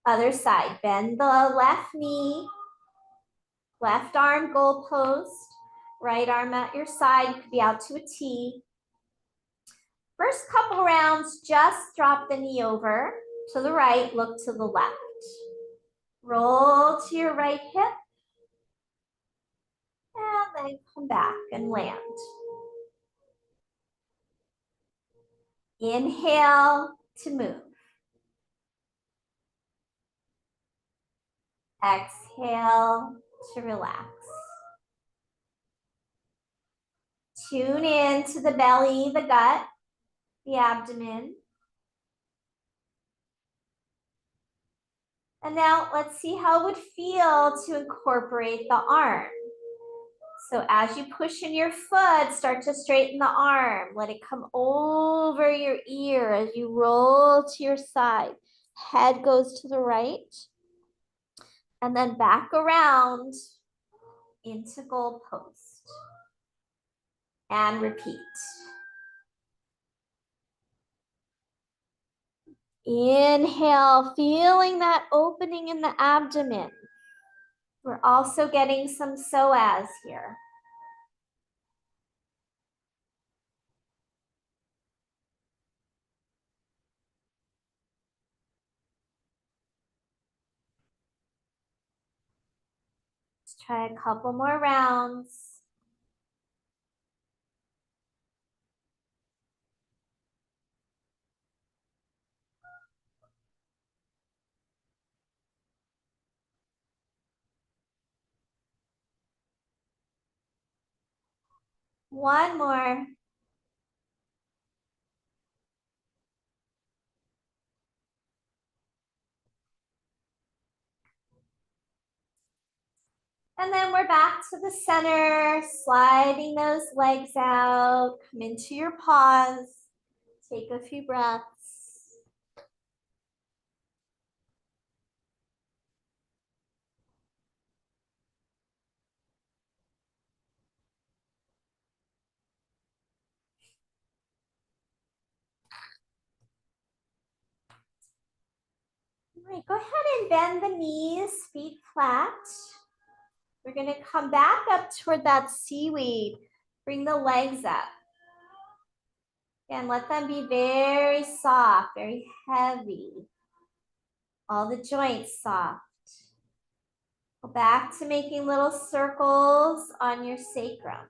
A: Other side, bend the left knee, left arm goalpost, right arm at your side, could be out to a T. First couple rounds, just drop the knee over to the right, look to the left. Roll to your right hip, and then come back and land. Inhale to move. Exhale to relax. Tune in to the belly, the gut, the abdomen. And now let's see how it would feel to incorporate the arm. So as you push in your foot, start to straighten the arm. Let it come over your ear as you roll to your side. Head goes to the right. And then back around into goalpost. And repeat. Inhale, feeling that opening in the abdomen. We're also getting some psoas here. Let's try a couple more rounds. One more. And then we're back to the center, sliding those legs out, come into your pause, take a few breaths. All right, go ahead and bend the knees, feet flat. We're gonna come back up toward that seaweed. Bring the legs up. And let them be very soft, very heavy. All the joints soft. Go back to making little circles on your sacrum.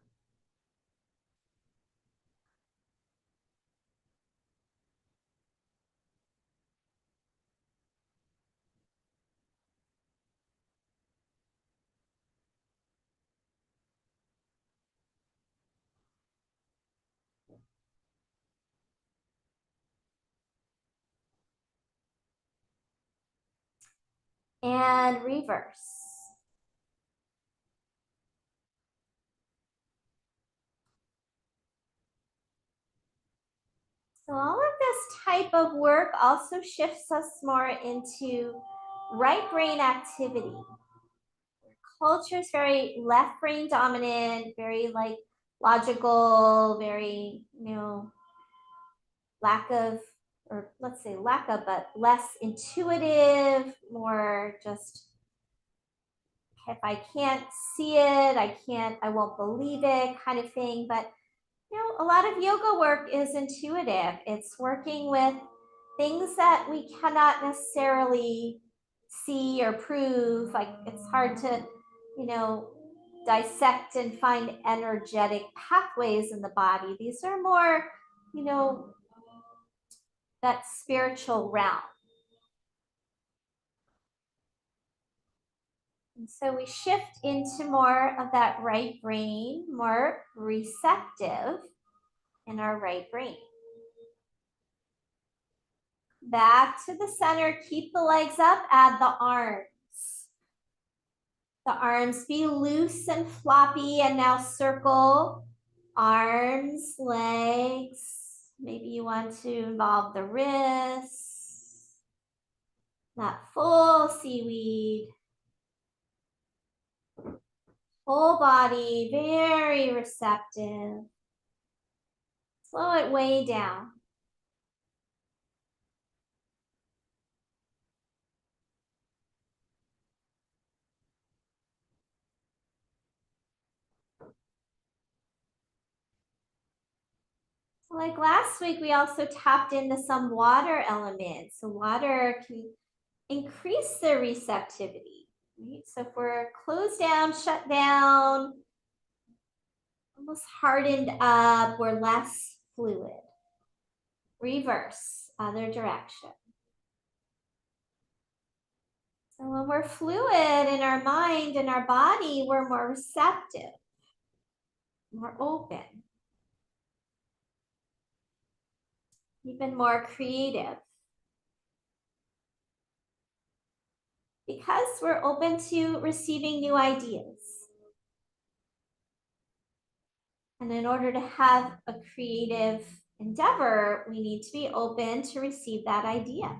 A: And reverse. So all of this type of work also shifts us more into right brain activity. Culture is very left brain dominant, very like logical, very, lack of, or let's say lack of, but less intuitive, more just, if I can't see it, I won't believe it kind of thing. But a lot of yoga work is intuitive. It's working with things that we cannot necessarily see or prove. Like it's hard to, dissect and find energetic pathways in the body. These are more, that spiritual realm. And so we shift into more of that right brain, more receptive in our right brain. Back to the center, keep the legs up, add the arms. The arms be loose and floppy, and now circle arms, legs. Maybe you want to involve the wrists. That full seaweed. Whole body, very receptive. Slow it way down. Like last week, we also tapped into some water elements. So water can increase the receptivity. Right? So if we're closed down, shut down, almost hardened up, we're less fluid. Reverse, other direction. So when we're fluid in our mind and our body, we're more receptive, more open, even more creative. Because we're open to receiving new ideas. And in order to have a creative endeavor, we need to be open to receive that idea.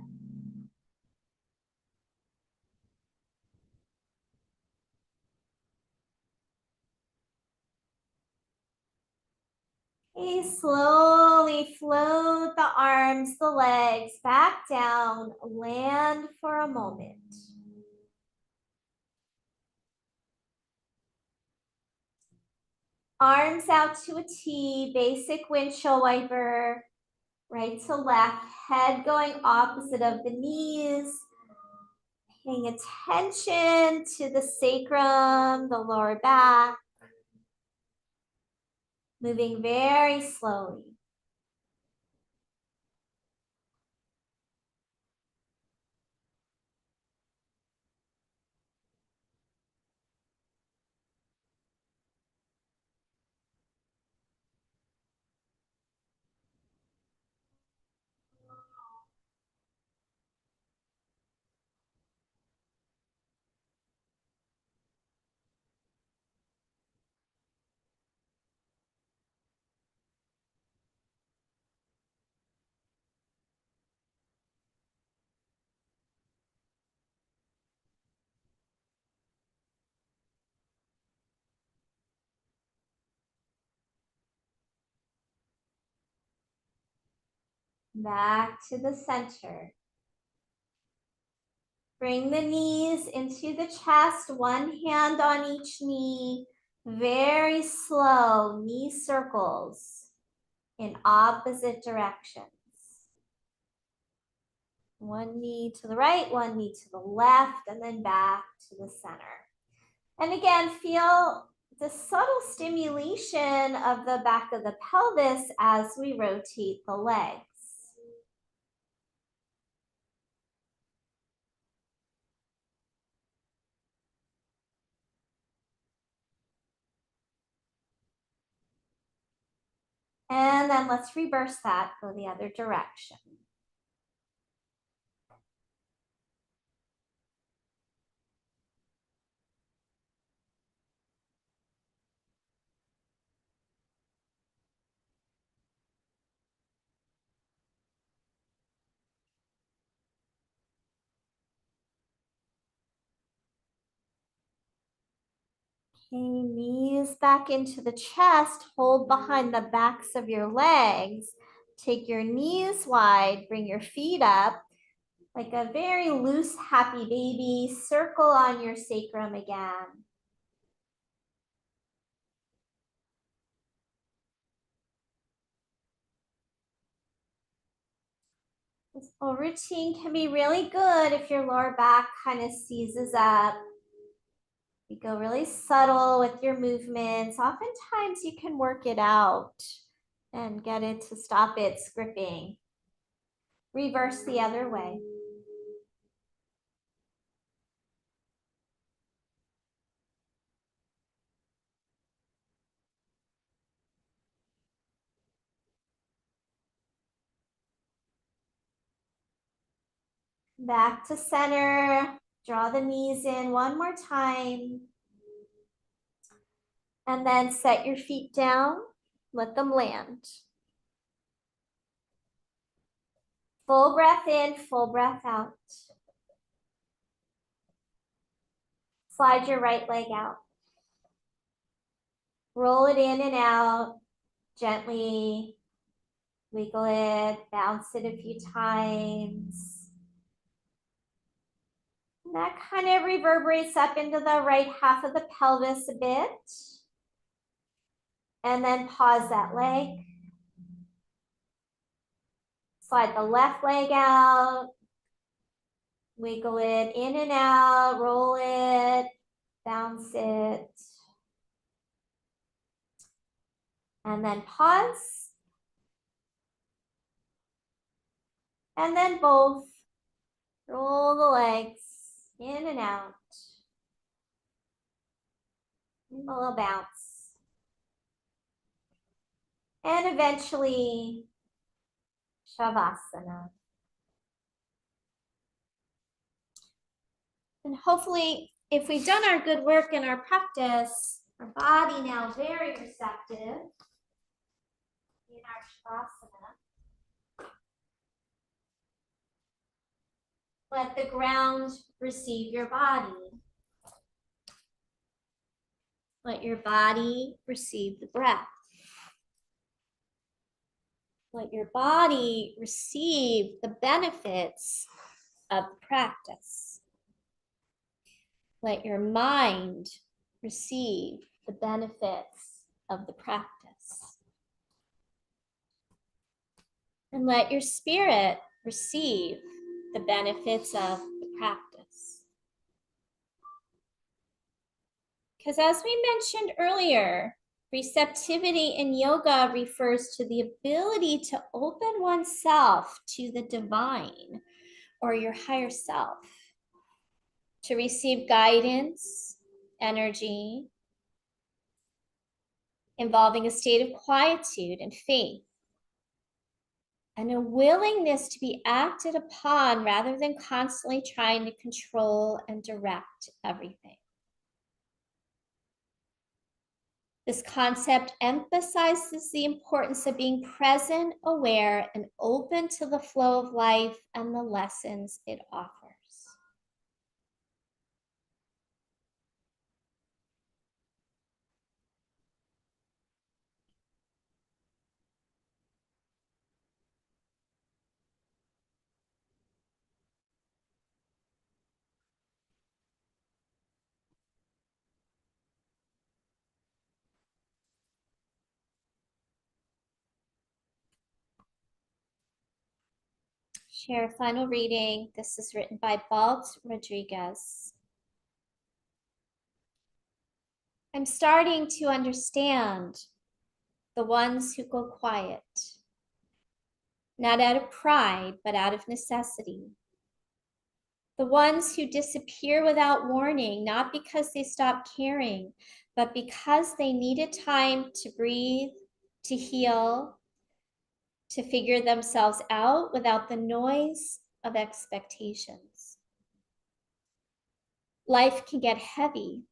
A: Okay, slowly float the arms, the legs back down, land for a moment. Arms out to a T, basic windshield wiper, right to left, head going opposite of the knees, paying attention to the sacrum, the lower back, moving very slowly. Back to the center. Bring the knees into the chest, one hand on each knee. Very slow knee circles in opposite directions. One knee to the right, one knee to the left, and then back to the center. And again, feel the subtle stimulation of the back of the pelvis as we rotate the legs. And then let's reverse that, go the other direction. Okay, knees back into the chest, hold behind the backs of your legs. Take your knees wide, bring your feet up like a very loose, happy baby. Circle on your sacrum again. This whole routine can be really good if your lower back kind of seizes up. You go really subtle with your movements. Oftentimes you can work it out and get it to stop its gripping. Reverse the other way. Back to center. Draw the knees in one more time. And then set your feet down. Let them land. Full breath in, full breath out. Slide your right leg out. Roll it in and out. Gently wiggle it, bounce it a few times. And that kind of reverberates up into the right half of the pelvis a bit. And then pause that leg. Slide the left leg out. Wiggle it in and out, roll it, bounce it. And then pause. And then both. Roll the legs in and out. And a little bounce. And eventually, Shavasana. And hopefully, if we've done our good work in our practice, our body now very receptive in our Shavasana. Let the ground receive your body. Let your body receive the breath. Let your body receive the benefits of the practice. Let your mind receive the benefits of the practice. And let your spirit receive the benefits of the practice. Because as we mentioned earlier, receptivity in yoga refers to the ability to open oneself to the divine or your higher self, to receive guidance, energy, involving a state of quietude and faith, and a willingness to be acted upon rather than constantly trying to control and direct everything. This concept emphasizes the importance of being present, aware, and open to the flow of life and the lessons it offers. chair, final reading. This is written by Balt Rodriguez. I'm starting to understand the ones who go quiet, not out of pride, but out of necessity. The ones who disappear without warning, not because they stopped caring, but because they needed time to breathe, to heal, to figure themselves out without the noise of expectations. Life can get heavy.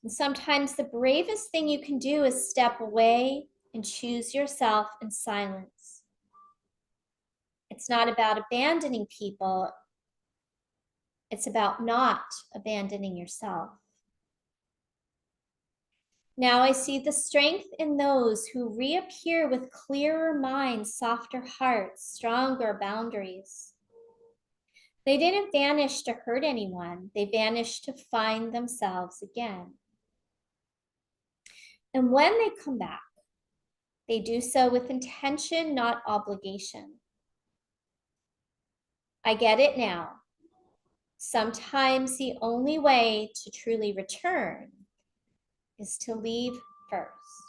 A: And sometimes the bravest thing you can do is step away and choose yourself in silence. It's not about abandoning people. It's about not abandoning yourself. Now I see the strength in those who reappear with clearer minds, softer hearts, stronger boundaries. They didn't vanish to hurt anyone. They vanished to find themselves again. And when they come back, they do so with intention, not obligation. I get it now. Sometimes the only way to truly return is to leave first.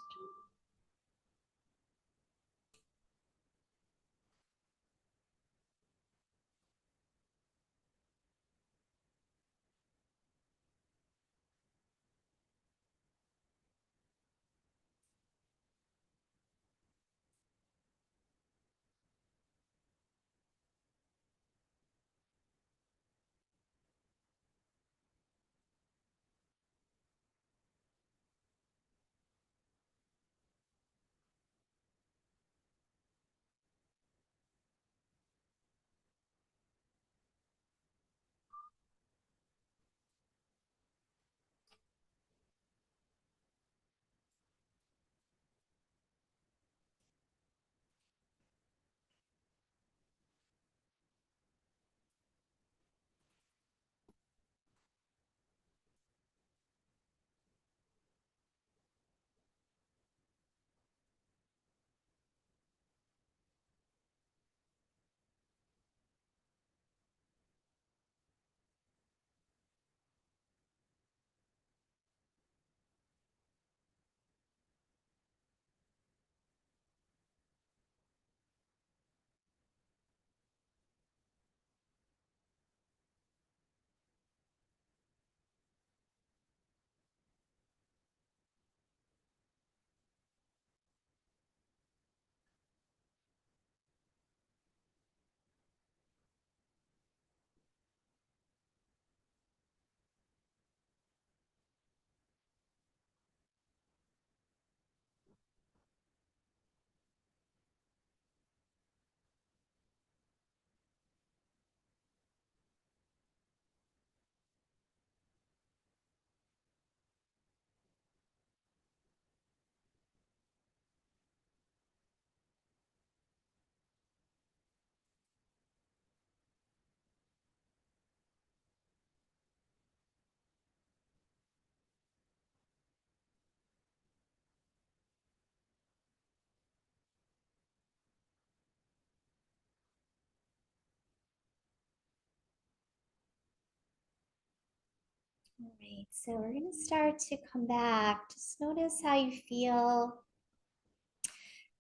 A: All right, so we're going to start to come back. Just notice how you feel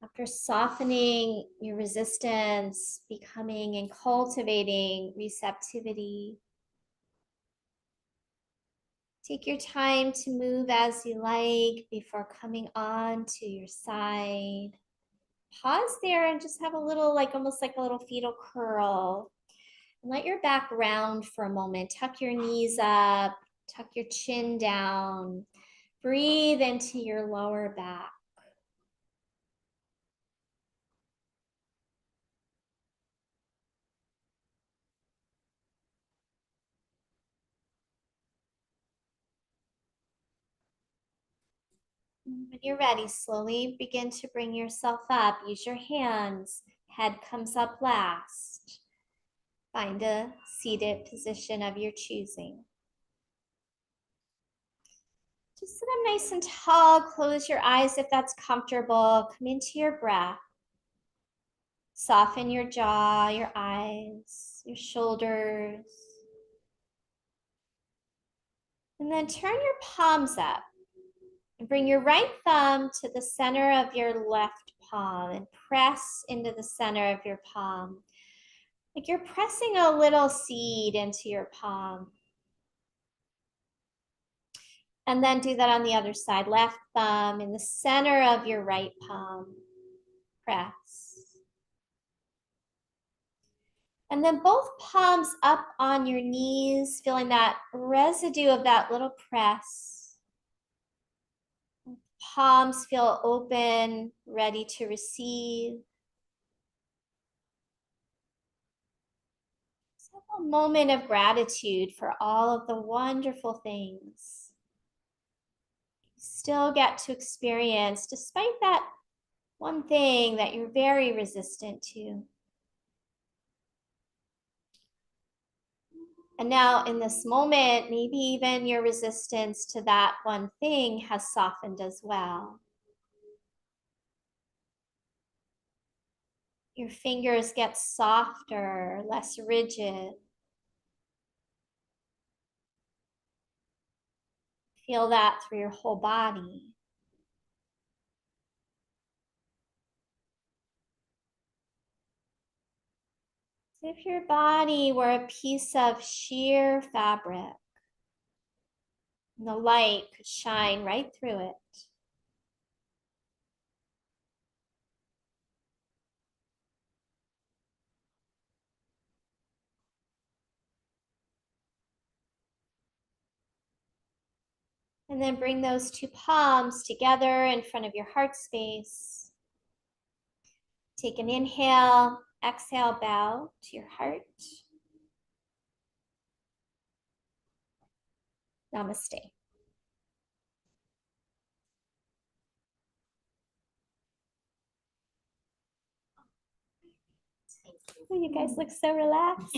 A: after softening your resistance, becoming and cultivating receptivity. Take your time to move as you like before coming on to your side. Pause there and just have a little, like almost like a little fetal curl. And let your back round for a moment. Tuck your knees up, tuck your chin down. Breathe into your lower back. When you're ready, slowly begin to bring yourself up. Use your hands. Head comes up last. Find a seated position of your choosing. Just sit up nice and tall. Close your eyes if that's comfortable. Come into your breath. Soften your jaw, your eyes, your shoulders. And then turn your palms up. And bring your right thumb to the center of your left palm and press into the center of your palm. Like you're pressing a little seed into your palm. And then do that on the other side. Left thumb in the center of your right palm. Press. And then both palms up on your knees, feeling that residue of that little press. Palms feel open, ready to receive. A moment of gratitude for all of the wonderful things you still get to experience despite that one thing that you're very resistant to. And now in this moment, maybe even your resistance to that one thing has softened as well. Your fingers get softer, less rigid. Feel that through your whole body. As if your body were a piece of sheer fabric, and the light could shine right through it. And then bring those two palms together in front of your heart space. Take an inhale, exhale, bow to your heart. Namaste. You guys look so relaxed.